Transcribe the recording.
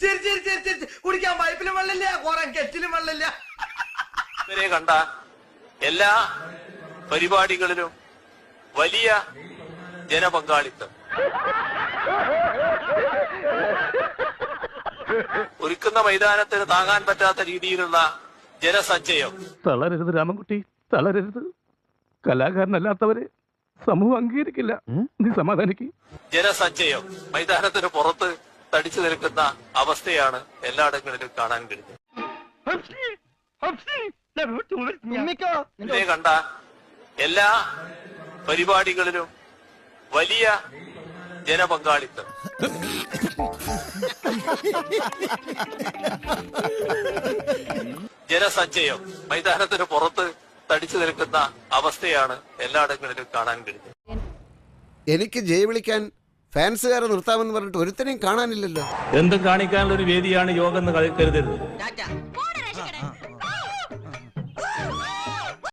ശരി ശരി ശരി ശരി കുടിക്കാൻ പൈപ്പിലും വെള്ളമില്ല, കുറെ കെറ്റിലും വെള്ളമില്ല. ഇവരെ കണ്ട എല്ലാ പരിപാടികളിലും വലിയ ജനപങ്കാളിത്തം, ഒരുക്കുന്ന മൈതാനത്തിന് താങ്ങാൻ പറ്റാത്ത രീതിയിലുള്ള ജനസഞ്ചയം. തളരരുത് രാമൻകുട്ടി, തളരരുത്. കലാകാരനല്ലാത്തവരെ സമൂഹം അംഗീകരിക്കില്ല. നീ സമാധാനിക്ക്. ജനസഞ്ചയം മൈതാനത്തിന് പുറത്ത് തടിച്ചു നിൽക്കുന്ന അവസ്ഥയാണ് എല്ലായിടങ്ങളിലും കാണാൻ കഴിയുന്നത്. ഇവരെ കണ്ട എല്ലാ പരിപാടികളിലും വലിയ ജനപങ്കാളിത്തം, ജനസഞ്ചയം മൈതാനത്തിന് പുറത്ത് തടിച്ചു നിൽക്കുന്ന അവസ്ഥയാണ് എല്ലായിടങ്ങളിലും കാണാൻ കഴിയുന്നത്. എനിക്ക് ജയ് വിളിക്കാൻ ഫാൻസുകാരെ നിർത്താമെന്ന് പറഞ്ഞിട്ട് ഒരുത്തനെയും കാണാനില്ലല്ലോ. എന്തും കാണിക്കാനുള്ള ഒരു വേദിയാണ് യോഗം എന്ന് കരുതരുത്.